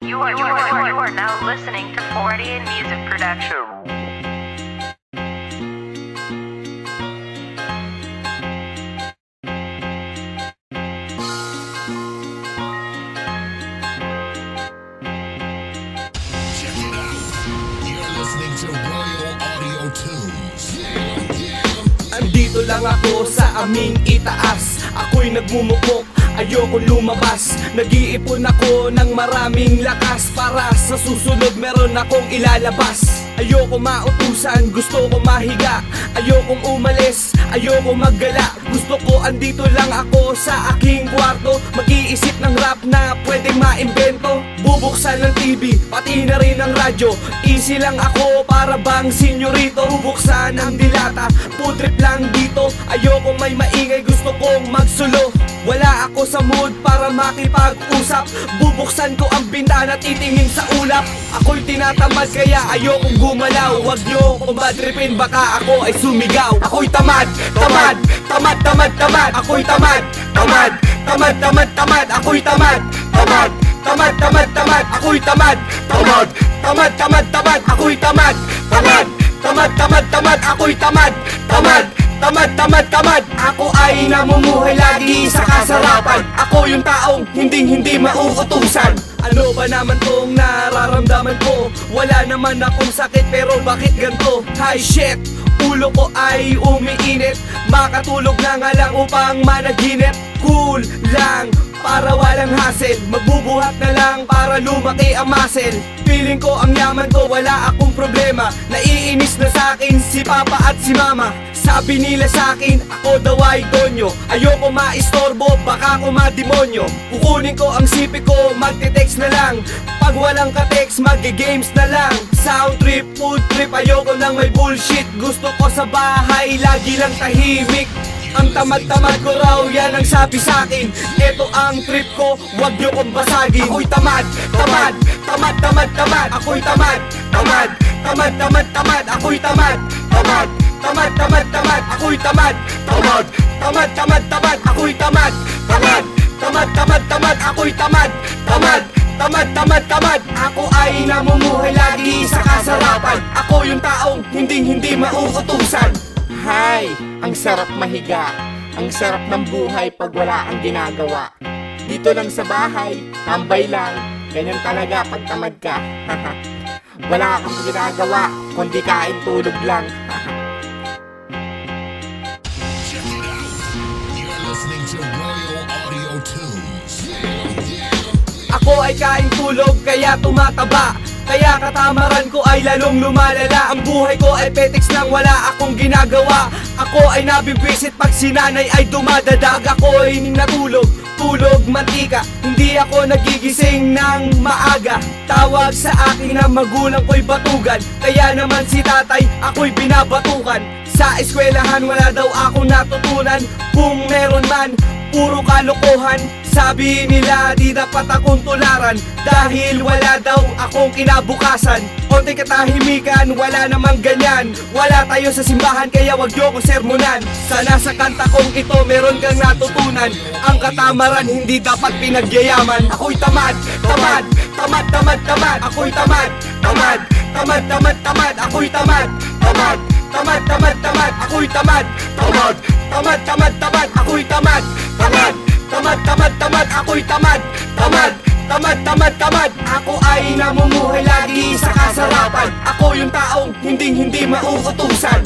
You are now listening to 40 in Music Production. Check it out. You're listening to Royal Audio Tunes. Andito lang ako sa aming itaas. Ako'y nagmumukmok, ayoko lumabas. Nag-iipon ako ng maraming lakas para sa susunod meron akong ilalabas. Ayoko mautusan, gusto ko mahiga. Ayokong umalis, ayoko maggala. Gusto ko andito lang ako sa aking kwarto, mag-iisip ng rap na pwedeng maimbento. Bubuksan ng TV, pati na rin ang radyo. Easy lang ako para bang senyorito. Bubuksan ang dilata, food trip lang dito. Ayoko may maingay, gusto kong magsulo. Wala ako sa mood para makipag-usap. Bubuksan ko ang bintana, titingin sa ulap. Ako'y tinatamad kaya ayokong gumalaw. Huwag niyo kong madripin, baka ako ay sumigaw. Ako'y tamad, tamad, tamad, tamad, tamad. Ako'y tamad, tamad, tamad, tamad, tamad. Ako'y tamad, tamad, tamad, tamad, tamad. Ako'y tamad, tamad, tamad, tamad, tamad. Ako'y tamad, tamad, tamad, tamad, tamad. Ako'y tamad, tamad, tamad, tamad, tamad. Ako ay namumuhay lagi sa kasarapan. Ako yung taong hindi mauutusan. Ano ba naman tong nararamdaman ko? Wala naman akong sakit pero bakit ganito? Hi shit, ulo ko ay umiinit. Makatulog na nga lang upang managinip. Cool lang para walang hassle. Magbubuhat na lang para lumaki ang muscle. Feeling ko ang yaman ko, wala akong problema. Naiinis na sa'kin si papa at si mama. Sabi nila sa'kin, ako daw ay donyo. Ayoko maistorbo, baka ako mademonyo. Kukunin ko ang sipi ko, magte-text na lang. Pag walang ka-text, mag-games na lang. Sound trip, food trip, ayoko nang may bullshit. Gusto ko sa bahay, lagi lang tahimik. Ang tamad-tamad ko raw, yan ang sabi sa'kin. Ito ang trip ko, wag niyo kong basagin. Ako'y tamad, tamad, tamad, tamad, tamad. Ako'y tamad, tamad, tamad, tamad, tamad. Ako'y tamad, tamad, tamad, tamad, tamad. Ako'y tamad, tamad, tamad, tamad, tamad. Ako'y tamad, tamad, tamad, tamad, tamad. Ako'y tamad, tamad, tamad, tamad, tamad. Ako ay namumuhay lagi sa kasarapan. Ako yung taong hindi mauutusan. Hay, ang sarap mahiga. Ang sarap ng buhay pag wala kang ginagawa. Dito lang sa bahay, tambay lang. Ganyan talaga pag tamad ka. Wala kang ginagawa, kundi kain tulog lang. Check it out. You're listening to Royal Audio Tunes. Ako ay kain tulog kaya tumataba. Kaya katamaran ko ay lalong lumalala. Ang buhay ko ay petiks lang, wala akong ginagawa. Ako ay nabibwisit pag sinanay ay dumadadag. Ako ay natulog, tulog mantika. Hindi ako nagigising ng maaga. Tawag sa akin na magulang ko'y batugan. Kaya naman si tatay ako'y binabatukan. Sa eskwelahan wala daw akong natutunan. Kung meron man, puro kalokohan. Sabi nila di dapat akong tularan dahil wala daw akong kinabukasan. Onti katahimikan, wala namang ganyan. Wala tayo sa simbahan kaya wag niyo ko sermonan. Sana sa kanta kong ito meron kang natutunan. Ang katamaran hindi dapat pinagyayaman. Ako'y tamad, tamad, tamad, tamad, tamad. Ako'y tamad, tamad, tamad, tamad, tamad. Ako'y tamad, tamad, tamad, tamad, tamad. Ako'y tamad, tamad, tamad, tamad, tamad. Ako'y tamad, tamad, tamad, tamad, tamad. Ako'y tamad, tamad, tamad, tamad, tamad. Ako ay namumuhay lagi sa kasarapan. Ako yung taong hindi mauutusan.